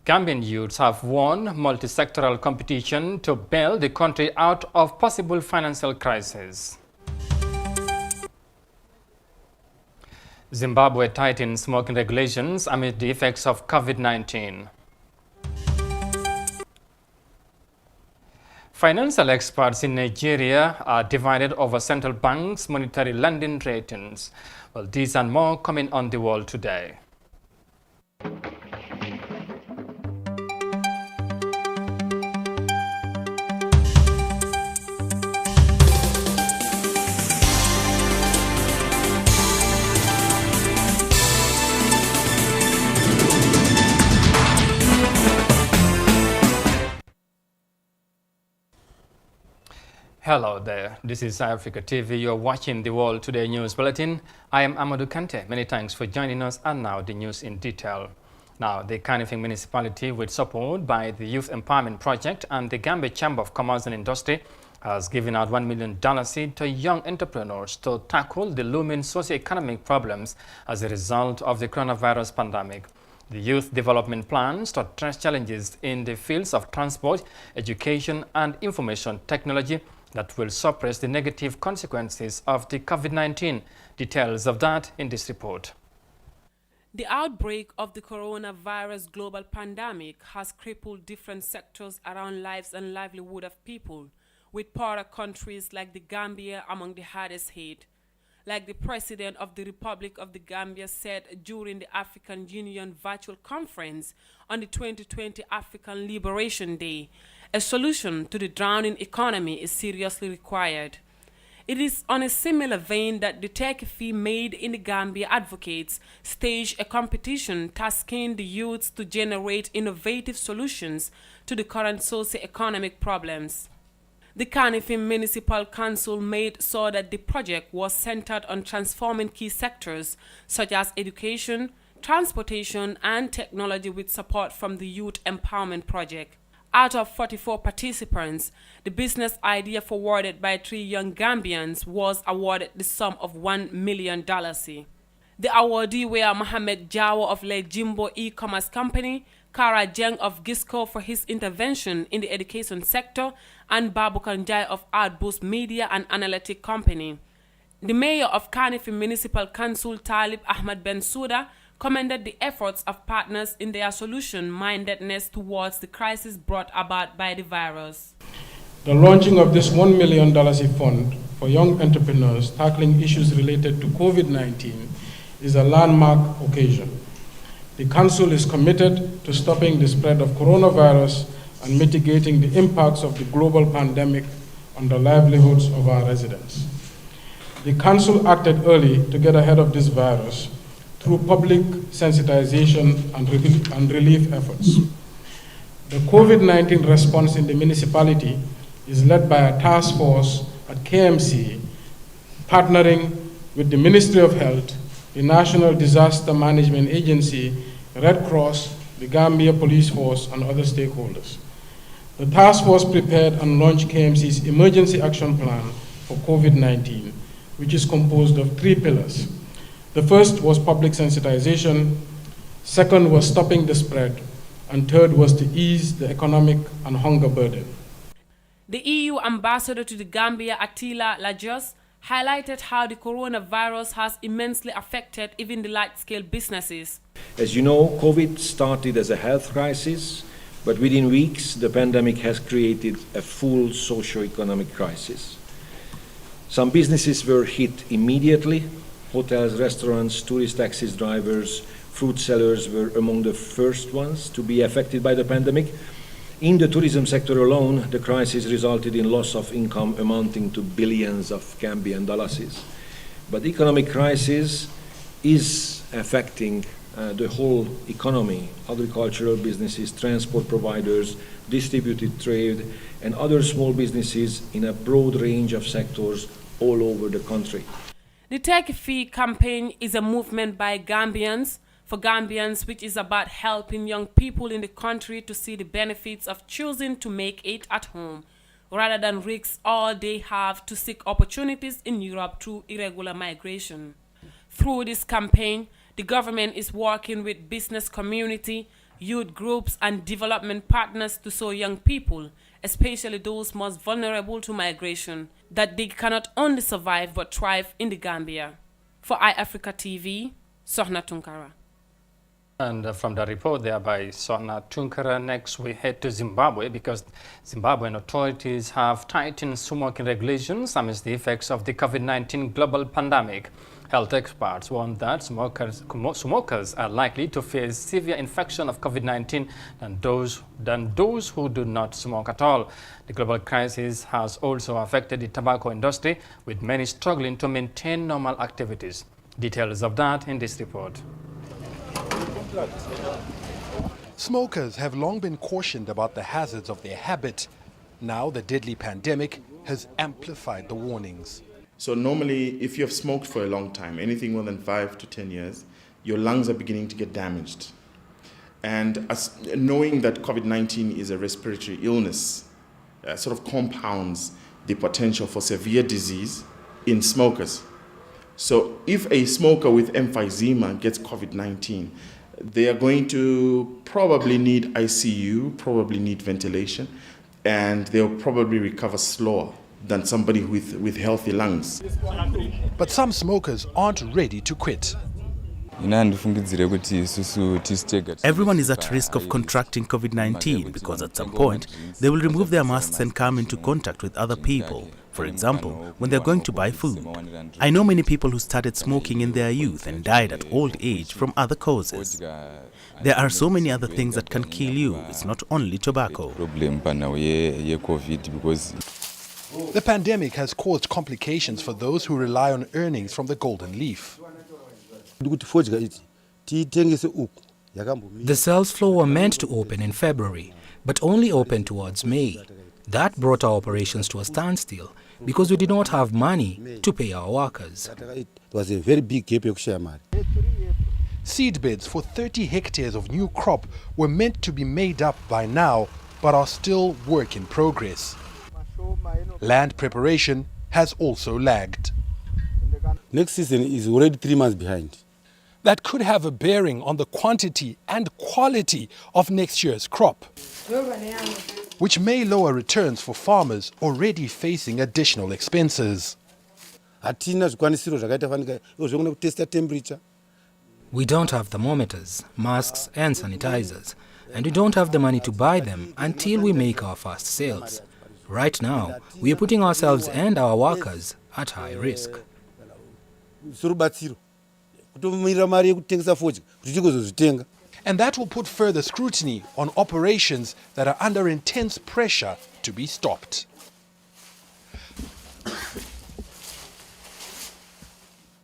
Gambian youths have won multi-sectoral competition to bail the country out of possible financial crisis. Zimbabwe tightens smoking regulations amid the effects of COVID-19. Financial experts in Nigeria are divided over central bank's monetary lending ratings. Well, these and more coming on The World Today. Hello there, this is Africa TV. You're watching the World Today News Bulletin. I am Amadou Kante. Many thanks for joining us, and now the news in detail. Now, the Kanifing municipality, with support by the Youth Empowerment Project and the Gambia Chamber of Commerce and Industry, has given out $1 million seed to young entrepreneurs to tackle the looming socio-economic problems as a result of the coronavirus pandemic. The youth development plans to address challenges in the fields of transport, education, and information technology that will suppress the negative consequences of the COVID-19. Details of that in this report. The outbreak of the coronavirus global pandemic has crippled different sectors around lives and livelihood of people, with poorer countries like the Gambia among the hardest hit. Like the President of the Republic of the Gambia said during the African Union virtual conference on the 2020 African Liberation Day, a solution to the drowning economy is seriously required. It is on a similar vein that the Tech Fee Made in the Gambia advocates stage a competition tasking the youths to generate innovative solutions to the current socio-economic problems. The Kanifing Municipal Council saw that the project was centered on transforming key sectors such as education, transportation, and technology with support from the Youth Empowerment Project. Out of 44 participants, the business idea forwarded by 3 young Gambians was awarded the sum of $1 million. The awardee were Mohamed Jawo of Le Jimbo e-commerce company, Kara Jeng of Gisco for his intervention in the education sector, and Babu Kanjai of Outboost Media and Analytic Company. The mayor of Kanifing Municipal Council, Talib Ahmad Bensouda, commended the efforts of partners in their solution-mindedness towards the crisis brought about by the virus. The launching of this $1 million fund for young entrepreneurs tackling issues related to COVID-19 is a landmark occasion. The Council is committed to stopping the spread of coronavirus and mitigating the impacts of the global pandemic on the livelihoods of our residents. The Council acted early to get ahead of this virus through public sensitization and relief efforts. The COVID-19 response in the municipality is led by a task force at KMC, partnering with the Ministry of Health, the National Disaster Management Agency, Red Cross, the Gambia Police Force, and other stakeholders. The task force prepared and launched KMC's Emergency Action Plan for COVID-19, which is composed of 3 pillars. The first was public sensitization, second was stopping the spread, and third was to ease the economic and hunger burden. The EU ambassador to the Gambia, Attila Lajos, highlighted how the coronavirus has immensely affected even the large-scale businesses. As you know, COVID started as a health crisis, but within weeks, the pandemic has created a full socio-economic crisis. Some businesses were hit immediately. Hotels, restaurants, tourist taxi drivers, fruit sellers were among the first ones to be affected by the pandemic. In the tourism sector alone, the crisis resulted in loss of income amounting to billions of Gambian dollars. But the economic crisis is affecting the whole economy, agricultural businesses, transport providers, distributed trade, and other small businesses in a broad range of sectors all over the country. The Tech Fee campaign is a movement by Gambians for Gambians, which is about helping young people in the country to see the benefits of choosing to make it at home, rather than risk all they have to seek opportunities in Europe through irregular migration. Through this campaign, the government is working with business community, youth groups, and development partners to show young people, especially those most vulnerable to migration, that they cannot only survive but thrive in the Gambia. For iAfrica TV, Sohna Tunkara. And from the report there by Sohna Tunkara, next we head to Zimbabwe because Zimbabwean authorities have tightened smoking regulations amidst the effects of the COVID-19 global pandemic. Health experts warn that smokers are likely to face severe infection of COVID-19 than those who do not smoke at all. The global crisis has also affected the tobacco industry, with many struggling to maintain normal activities. Details of that in this report. Smokers have long been cautioned about the hazards of their habit. Now the deadly pandemic has amplified the warnings. So normally, if you have smoked for a long time, anything more than 5 to 10 years, your lungs are beginning to get damaged. And knowing that COVID-19 is a respiratory illness sort of compounds the potential for severe disease in smokers. So if a smoker with emphysema gets COVID-19, they are going to probably need ICU, probably need ventilation, and they'll probably recover slower than somebody with healthy lungs. But some smokers aren't ready to quit. Everyone is at risk of contracting COVID-19 because at some point they will remove their masks and come into contact with other people. For example, when they're going to buy food. I know many people who started smoking in their youth and died at old age from other causes. There are so many other things that can kill you. It's not only tobacco. The pandemic has caused complications for those who rely on earnings from the golden leaf. The sales floor were meant to open in February, but only opened towards May. That brought our operations to a standstill because we did not have money to pay our workers. It was a very big gap. Seed beds for 30 hectares of new crop were meant to be made up by now, but are still work in progress. Land preparation has also lagged. Next season is already 3 months behind. That could have a bearing on the quantity and quality of next year's crop, which may lower returns for farmers already facing additional expenses. We don't have thermometers, masks and sanitizers, and we don't have the money to buy them until we make our first sales. Right now, we are putting ourselves and our workers at high risk. And that will put further scrutiny on operations that are under intense pressure to be stopped.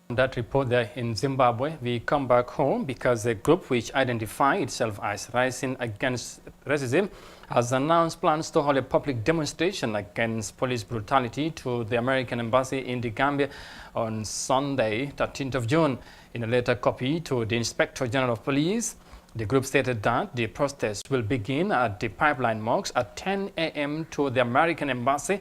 That report there in Zimbabwe, we come back home because a group which identifies itself as Rising Against Racism has announced plans to hold a public demonstration against police brutality to the American embassy in the Gambia on Sunday, 13th of June. In a letter copy to the Inspector General of Police, the group stated that the protest will begin at the pipeline mosque at 10 a.m. to the American embassy,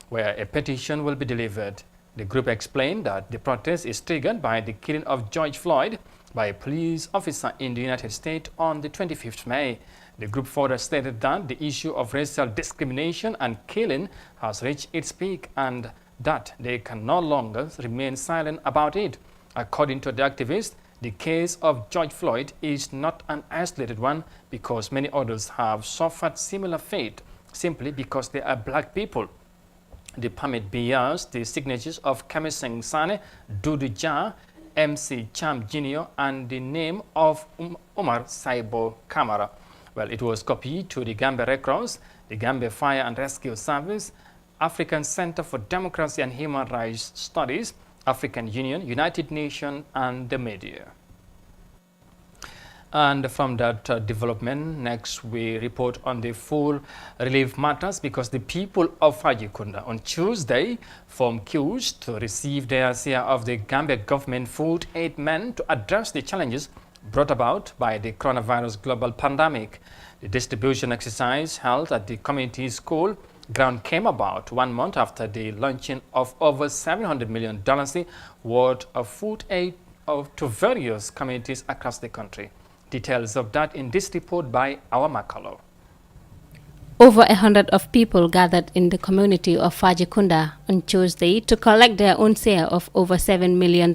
where a petition will be delivered. The group explained that the protest is triggered by the killing of George Floyd by a police officer in the United States on the 25th May. The group further stated that the issue of racial discrimination and killing has reached its peak and that they can no longer remain silent about it. According to the activists, the case of George Floyd is not an isolated one because many others have suffered similar fate simply because they are black people. The permit bears the signatures of Kamiseng Sane, Dudu Jah, MC Cham Jr. and the name of Umar Saibo Kamara. Well, it was copied to the Gambia Red Cross, the Gambia Fire and Rescue Service, African Center for Democracy and Human Rights Studies, African Union, United Nations, and the media. And from that development, next we report on the full relief matters because the people of Fajikunda on Tuesday formed queues to receive their share of the Gambia government food aid meant to address the challenges brought about by the coronavirus global pandemic. The distribution exercise held at the community school ground came about 1 month after the launching of over $700 million worth of food aid to various communities across the country. Details of that in this report by our Makalo. Over 100 of people gathered in the community of Fajikunda on Tuesday to collect their own share of over $7 million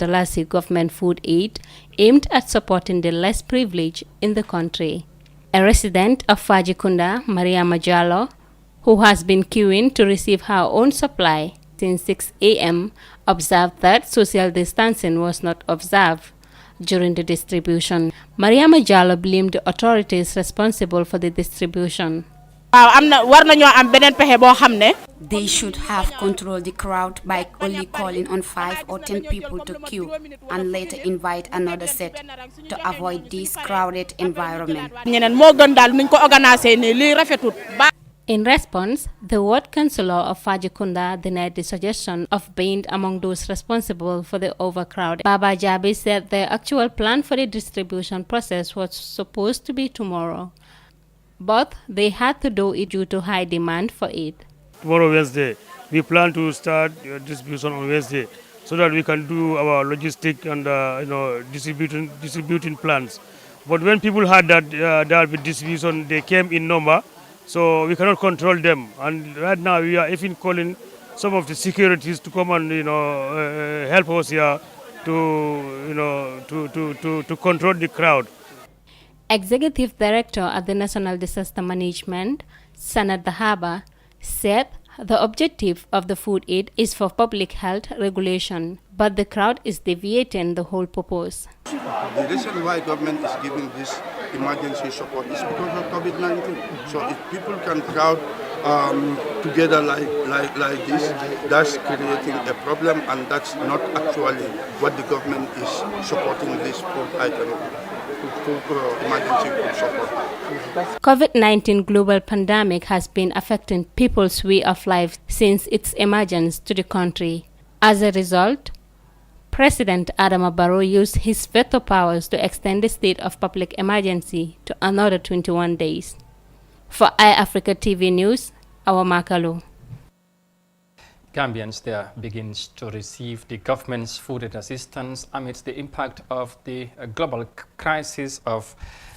government food aid aimed at supporting the less privileged in the country. A resident of Fajikunda, Maria Majalo, who has been queuing to receive her own supply since 6 a.m., observed that social distancing was not observed during the distribution. Maria Majalo blamed the authorities responsible for the distribution. They should have controlled the crowd by only calling on 5 or 10 people to queue and later invite another set to avoid this crowded environment. In response, the ward councillor of Fajikunda denied the suggestion of being among those responsible for the overcrowd. Baba Jabi said the actual plan for the distribution process was supposed to be tomorrow, but they had to do it due to high demand for it. Tomorrow, Wednesday, we plan to start distribution on Wednesday so that we can do our logistic and distributing plans. But when people heard that there will be distribution, they came in number, so we cannot control them. And right now, we are even calling some of the securities to come and help us here to control the crowd. Executive Director at the National Disaster Management, Sanat Dahaba, said the objective of the food aid is for public health regulation, but the crowd is deviating the whole purpose. The reason why government is giving this emergency support is because of COVID-19. So if people can crowd together like this, that's creating a problem, and that's not actually what the government is supporting this food item. COVID-19 global pandemic has been affecting people's way of life since its emergence to the country. As a result, President Adama Barrow used his veto powers to extend the state of public emergency to another 21 days. For iAfrica TV News, Awa Makalo. Gambians there begins to receive the government's food aid assistance amidst the impact of the global crisis of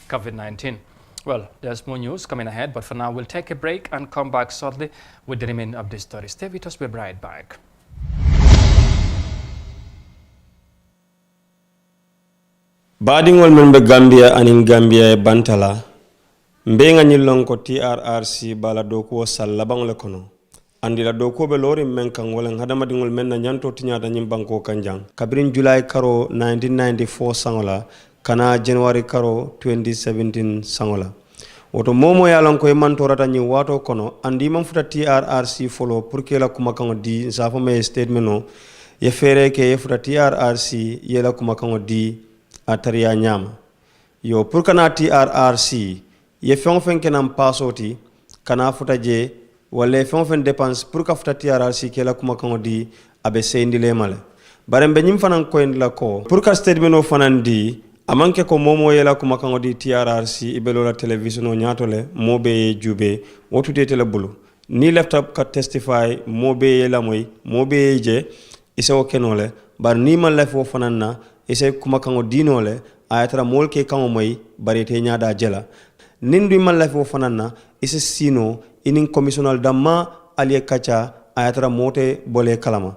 COVID-19. Well, there's more news coming ahead, but for now we'll take a break and come back shortly with the remainder of the story. Stay with us, we'll be right back. Badingol men be Gambia anin Gambia e bantala mbenga nyillon ko TRRC bala doko sallabang le kono andi la doko be lori men kan wala hadama dingol men na nyanto tinyata nyim banko kanjang kabirin July karo 1994 sangola kana January karo 2017 sangola woto momo yalon ko e mantorata nyi wato kono andi man futa TRRC follow pour que la kuma kan di safo me statement no ye fere ke ye futa TRRC ye la kuma kan di ataria nyama yo pour kana TRRC ye fen kenam pasoti kana futa je wala fen dépense pour ka futa TRRC ke la kuma kan di abe sendi le male barembe nyim fanan ko en la ko pour ka statement no fanan di amanke ko momo yela kuma kan di TRRC ibelo la television o nyatole mobe jube wotude tele bulu ni laptop ka testify mobe yela moy mobe je ise o kenole bar ni man la fo fananna ise kuma kan dinole ayatra molke kan moy barete nyaada jela nindu man la fo fananna ise sino inin commissional damma aliye kacha ayatra mote bole kalama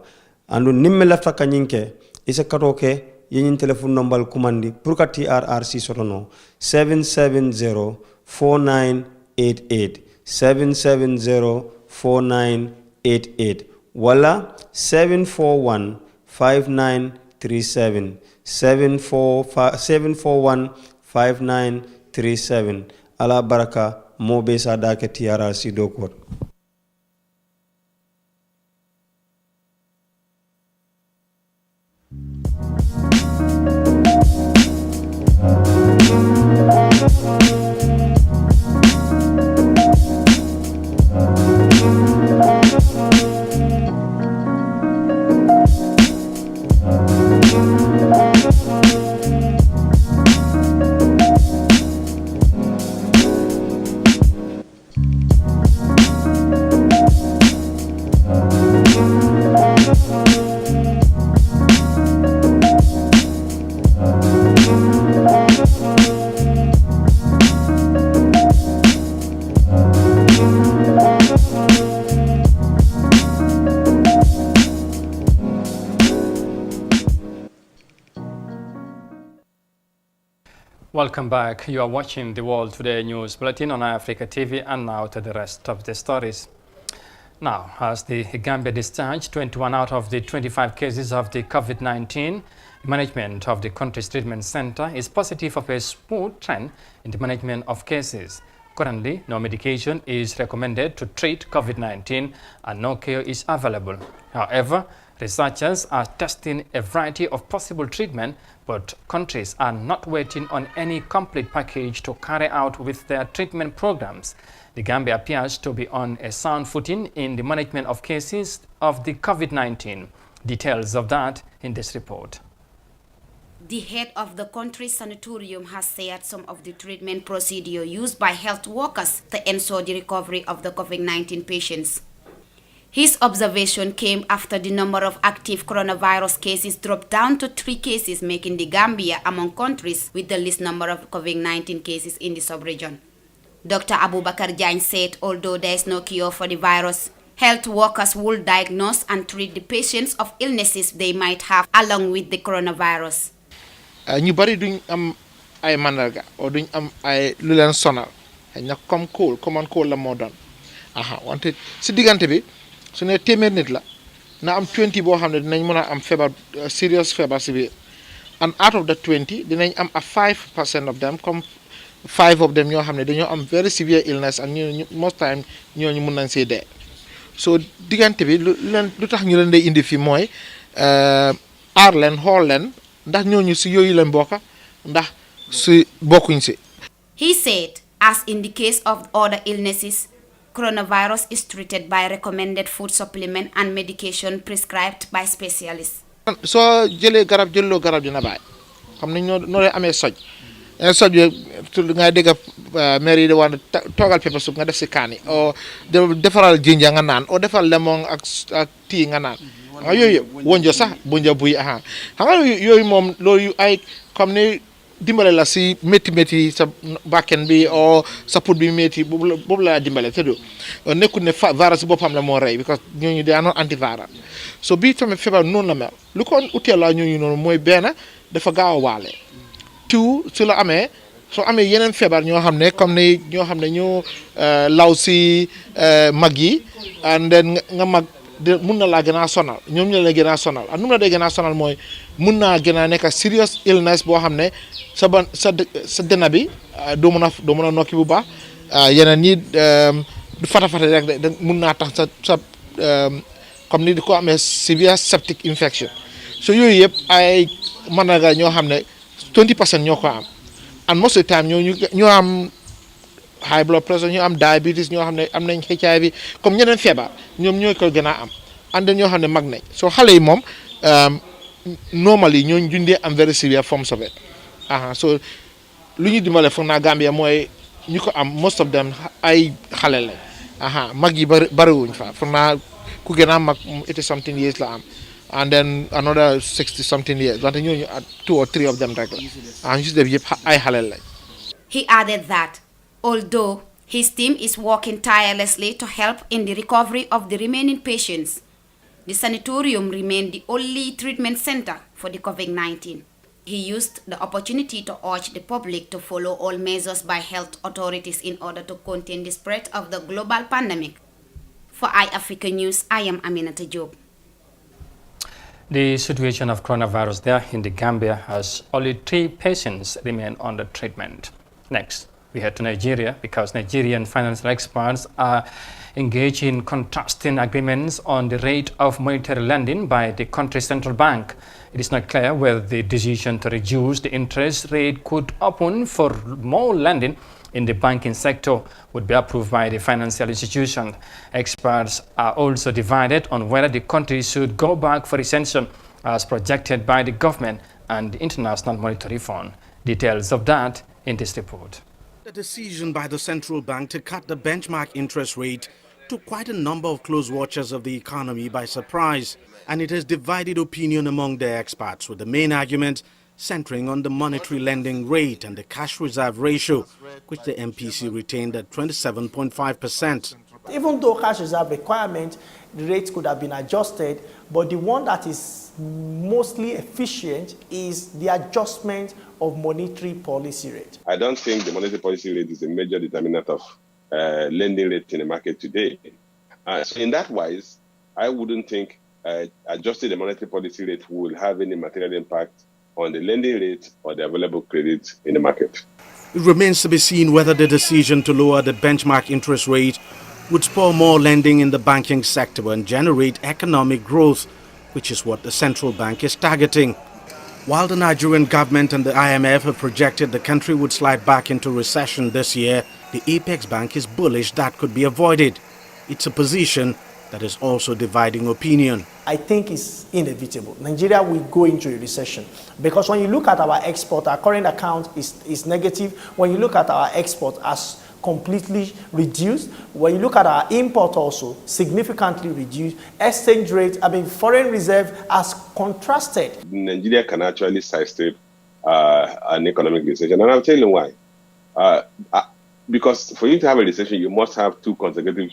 andu nimme lafta kanyinke ise katoke yin telephone number kumandi pour ka TRRC sotono 7704988 7704988 wala 7415937 7415937 ala baraka mobe sadake TRRC dokor. Welcome back. You are watching the World Today News Bulletin on Africa TV, and now to the rest of the stories. Now, as the Gambia discharged 21 out of the 25 cases of the COVID-19, management of the country's treatment center is positive of a smooth trend in the management of cases. Currently, no medication is recommended to treat COVID-19 and no cure is available. However, researchers are testing a variety of possible treatment, but countries are not waiting on any complete package to carry out with their treatment programs. The Gambia appears to be on a sound footing in the management of cases of the COVID-19. Details of that in this report. The head of the country's sanatorium has said some of the treatment procedure used by health workers to ensure the recovery of the COVID-19 patients. His observation came after the number of active coronavirus cases dropped down to 3 cases, making the Gambia among countries with the least number of COVID-19 cases in the sub-region. Dr. Abubakar Jain said although there is no cure for the virus, health workers will diagnose and treat the patients of illnesses they might have along with the coronavirus. ñu bari duñ am ay mandarga o duñ am ay lu leen sonal ñak comme common cold la moo doon wante si diggante bi su ne téeméer nit la na am 20 boo xam ne dinañ mën a am feebar serious feebar si biir, and out of the 20 dinañ am a 5% of them comme 5 of them ñoo xam ne dañoo am very severe illness and most time ñooñu mën nañ see dee. So diggante bi lu tax ñu leen day indi fi mooy aar leen xool leen ndax ñooñu si yooyu leen bokka ndax si bokkuñ si. He said, as in the case of other illnesses, coronavirus is treated by recommended food supplement and medication prescribed by specialists. soo jëlee garab jëlloo garab dina bàyyi xam ne noo lay amee soj bi nga dégg maire yi di wax toogal pepper soup nga def si kaani o defaral jinja nga naan o defal lemon ak tii nga naan nga yooyu wonjo sax bonja buy xam nga yooyu moom loolu ay comme ni dimbale la si métti sa bakken bi o sa put bi métti boobu la dimbale te du nekkul ne virus boppam la moo rey because ñooñu daa noon antiviral so bii tamit feebar noonu la mel lu ko utee la ñooñu noonu mooy benn dafa gaaw a waale tout su la amee soo amee yeneen feebar ñoo xam ne comme ni ñoo xam ne ñu law si mag yi and then nga mag mun na laa gën a sonal ñoom ñu la gën a sonal ak nu mu la dee gën a sonal mooy mun naa gën a nekk serious illness boo xam ne sa dënn bi doo mën a nokki bu baax yeneen ñi du fata rek de mun naa tax sa comme ni di ko amee severe septic infection so yooyu yëpp ay mandarga ñoo xam ne 20% ñoo ko am and most of the time ñoo am high blood pressure ñoo am diabetes ñoo xam ne am nañ HIV comme ñeneen feebar ñoom ñooy ko gën a am and ñoo xam ne mag nañ so xale yi moom normally ñooñu dundee am very severe forms of it so lu ñu dimbale foog naa Gambia mooy ñu ko am most of them ay xale lañ mag yi bariwuñ fa foog naa ku gën a mag 80 something years la am and then another 60 something years wante ñooñu 2 or 3 of them rek la ñu si def yëpp ay xale lañ. He added that although his team is working tirelessly to help in the recovery of the remaining patients, the sanatorium remained the only treatment center for the COVID-19. He used the opportunity to urge the public to follow all measures by health authorities in order to contain the spread of the global pandemic. For iAfrica News, I am Aminata Job. The situation of coronavirus there in the Gambia has only 3 patients remain under treatment. Next, we head to Nigeria because Nigerian financial experts are engaged in contrasting agreements on the rate of monetary lending by the country's central bank. It is not clear whether the decision to reduce the interest rate could open for more lending in the banking sector would be approved by the financial institution. Experts are also divided on whether the country should go back for recession as projected by the government and the International Monetary Fund. Details of that in this report. The decision by the central bank to cut the benchmark interest rate took quite a number of close watchers of the economy by surprise, and it has divided opinion among the experts, with the main argument centering on the monetary lending rate and the cash reserve ratio, which the MPC retained at 27.5%. Even though cash reserve requirement, the rates could have been adjusted But the one that is mostly efficient is the adjustment of monetary policy rate. I don't think the monetary policy rate is a major determinant of lending rate in the market today. So in that wise, I wouldn't think adjusting the monetary policy rate will have any material impact on the lending rate or the available credit in the market. It remains to be seen whether the decision to lower the benchmark interest rate would spur more lending in the banking sector and generate economic growth, which is what the central bank is targeting. While the Nigerian government and the IMF have projected the country would slide back into recession this year, the Apex Bank is bullish that could be avoided. It's a position that is also dividing opinion. I think it's inevitable. Nigeria will go into a recession because when you look at our export, our current account is negative. When you look at our export as completely reduced, when you look at our import also significantly reduced, exchange rate, foreign reserve has contrasted. Nigeria can actually sidestep an economic recession, and I'll tell you why. Because for you to have a recession, you must have 2 consecutive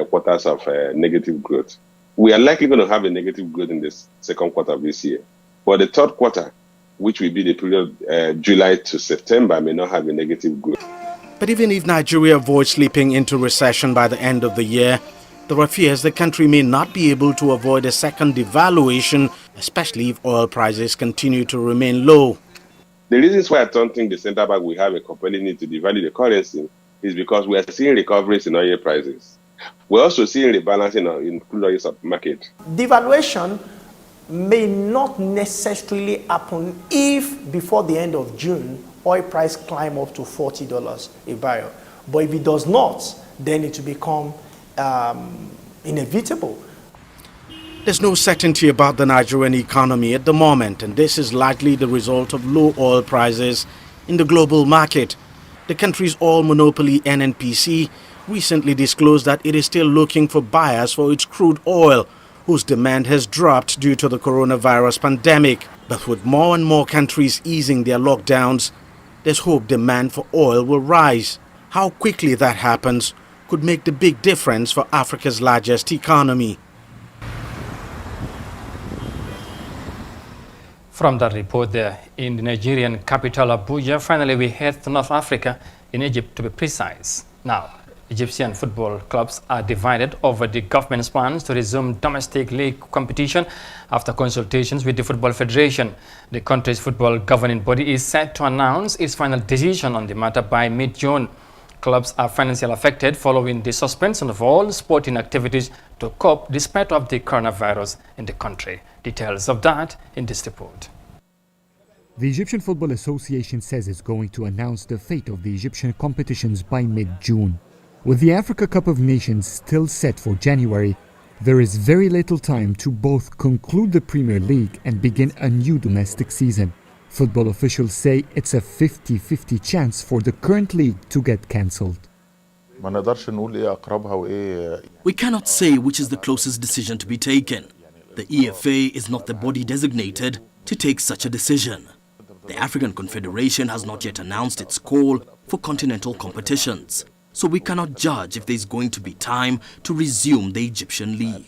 quarters of negative growth. We are likely going to have a negative growth in the second quarter of this year. But the third quarter, which will be the period July to September, may not have a negative growth. But even if Nigeria avoids slipping into recession by the end of the year, there are fears the country may not be able to avoid a second devaluation, especially if oil prices continue to remain low. The reasons why I don't think the central bank will have a compelling need to devalue the currency is because we are seeing recoveries in oil prices. We're also seeing rebalancing in crude oil market. Devaluation may not necessarily happen if before the end of June oil price climb up to $40 a barrel. But if it does not, then it will become inevitable. There's no certainty about the Nigerian economy at the moment, and this is likely the result of low oil prices in the global market. The country's oil monopoly, NNPC, recently disclosed that it is still looking for buyers for its crude oil, whose demand has dropped due to the coronavirus pandemic. But with more and more countries easing their lockdowns, there's hope demand for oil will rise. How quickly that happens could make the big difference for Africa's largest economy. From that report there, in the Nigerian capital Abuja, finally we head to North Africa, in Egypt to be precise. Now, Egyptian football clubs are divided over the government's plans to resume domestic league competition after consultations with the Football Federation. The country's football governing body is set to announce its final decision on the matter by mid-June. Clubs are financially affected following the suspension of all sporting activities to cope despite of the coronavirus in the country. Details of that in this report. The Egyptian Football Association says it's going to announce the fate of the Egyptian competitions by mid-June. With the Africa Cup of Nations still set for January, there is very little time to both conclude the Premier League and begin a new domestic season. Football officials say it's a 50-50 chance for the current league to get cancelled. We cannot say which is the closest decision to be taken. The EFA is not the body designated to take such a decision. The African Confederation has not yet announced its call for continental competitions, so we cannot judge if there is going to be time to resume the Egyptian league.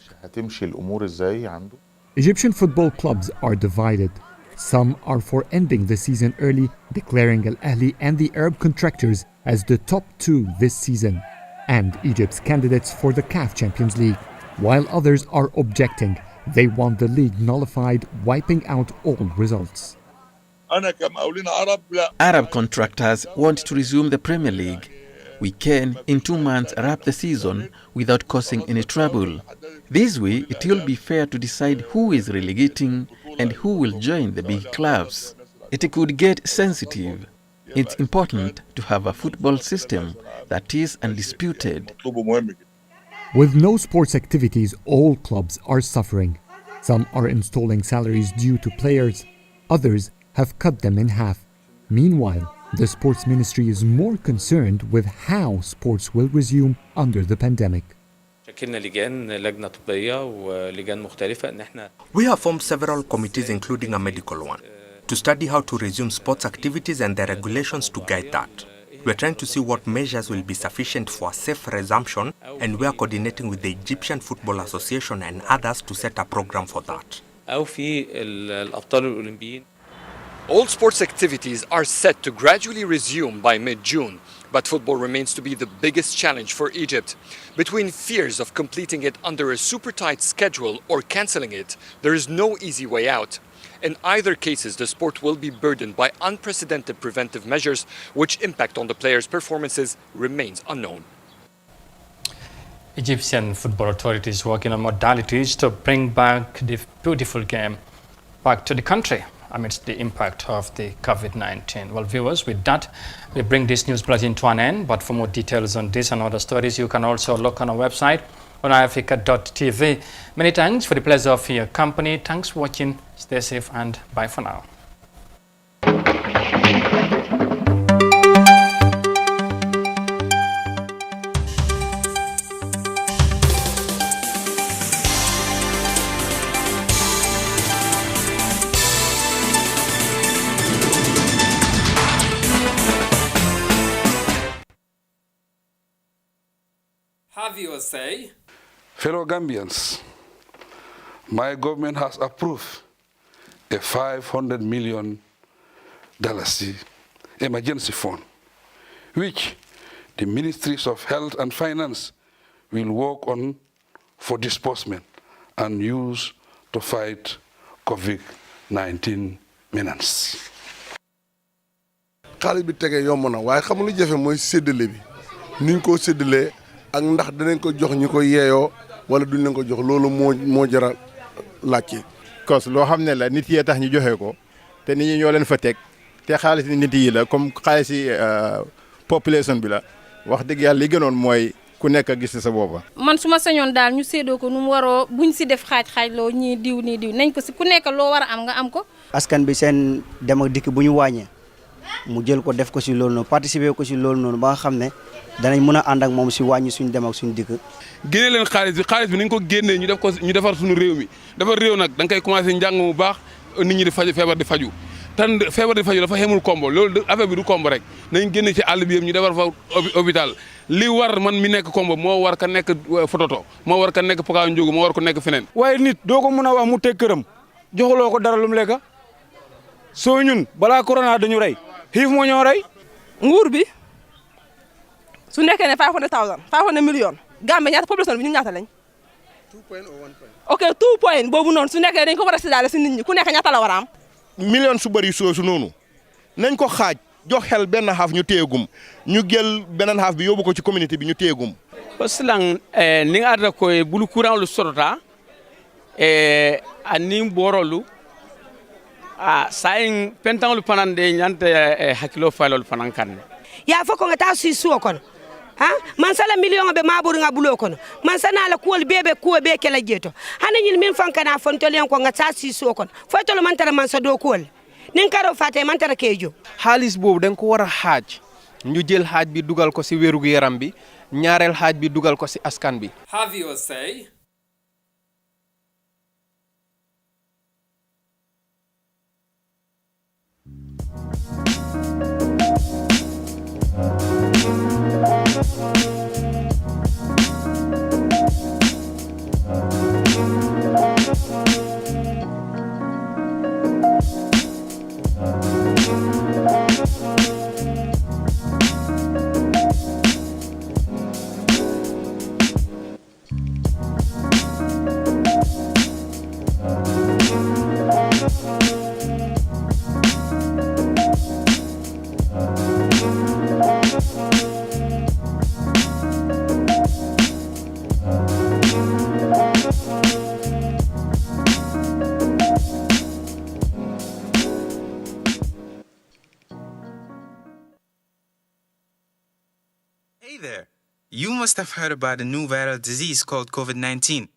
Egyptian football clubs are divided. Some are for ending the season early, declaring Al Ahly and the Arab contractors as the top 2 this season, and Egypt's candidates for the CAF Champions League, while others are objecting. They want the league nullified, wiping out all results. Arab contractors want to resume the Premier League. We can, in 2 months, wrap the season without causing any trouble. This way, it will be fair to decide who is relegating and who will join the big clubs. It could get sensitive. It's important to have a football system that is undisputed. With no sports activities, all clubs are suffering. Some are installing salaries due to players. Others have cut them in half. Meanwhile, the sports ministry is more concerned with how sports will resume under the pandemic. We have formed several committees, including a medical one, to study how to resume sports activities and the regulations to guide that. We're trying to see what measures will be sufficient for a safe resumption, and we are coordinating with the Egyptian Football Association and others to set a program for that. All sports activities are set to gradually resume by mid-June, but football remains to be the biggest challenge for Egypt. Between fears of completing it under a super tight schedule or cancelling it, there is no easy way out. In either cases, the sport will be burdened by unprecedented preventive measures, which impact on the players' performances remains unknown. Egyptian football authorities working on modalities to bring back the beautiful game back to the country amidst the impact of the COVID-19. Well, viewers, with that, we bring this news bulletin to an end. But for more details on this and other stories, you can also look on our website on iafrica.tv. Many thanks for the pleasure of your company. Thanks for watching. Stay safe and bye for now. Have your say. Fellow Gambians, my government has approved a $500 million emergency fund, which the Ministries of Health and Finance will work on for disbursement and use to fight COVID-19 menace. xaalis bi tege yomb na waaye xam lu jafe mooy séddale bi niñ ko séddalee ak ndax danañ ko jox ñi ko yeeyoo wala duñ leen ko jox loolu moo jara laajte. cos loo xam ne la nit yee tax ñu joxe ko te nit ñi ñoo leen fa teg te xaalis nit yi la comme xaalisi population bi la wax dëgg yàlla li gënoon mooy ku nekk gis sa boppa man su ma sañoon daal ñu séedoo ko nu mu waroo buñ si def xaaj loo ñii diw nañ ko si ku nekk loo war a am nga am ko. askan bi seen dem ak dikk bu ñu wàññee mu jël ko def ko si loolu noonu participer ko si loolu noonu ba nga xam ne danañ mën a ànd ak moom si wàññi suñu dem ak suñu dikk. génne leen xaalis bi nañ ko génnee ñu def ko ñu defar suñu réew mi defar réew nag da nga koy commencé njàng mu baax nit ñi di faju feebar di faju tan feebar di faju dafa xemul kombo loolu affaire bi du kombo rek nañ génne ci àll bi yëpp ñu defar fa hôpital li war man mi nekk kombo moo war ka nekk fototo moo war ka nekk Pokaw Njóogu moo war ko nekk feneen. waaye nit doo ko mën a wax mu teg këram joxuloo ko dara lu mu lekk soo ñun balaa corona dañu rey xiif moo ñoo rey. nguur bi su nekkee ne 500 millions Gambie ñaata population bi ñu ñaata lañ. 2 point or 1 point. ok 2 point boobu noonu su nekkee dañ ko war a séddale si nit ñi ku nekk ñaata la war a am. million su bëri soosu noonu nañ ko xaaj jox xel benn xaaf ñu téyegum ñu jël beneen xaaf bi yóbbu ko ci communauté bi ñu téyegum. silang ni arda ko bulu courant lu sorota ani borolu sayin pentanglu panande nyante hakilo falol fanan kanne ya foko nga ta si suo kono ha man sala million be maburu nga bulo kono man sana la kuol bebe kuo be kala jeto hana nyil min fankana fontolian ko nga ta si suo kono fotolo man tara man sa do kuol nin karo fate man tara kejo xaalis boobu dañ ko war a xaaj ñu jël xaaj bi dugal ko ci wéru yaram bi ñaareel xaaj bi dugal ko ci askan bi. Have your say. Hey there! You must have heard about a new viral disease called COVID-19.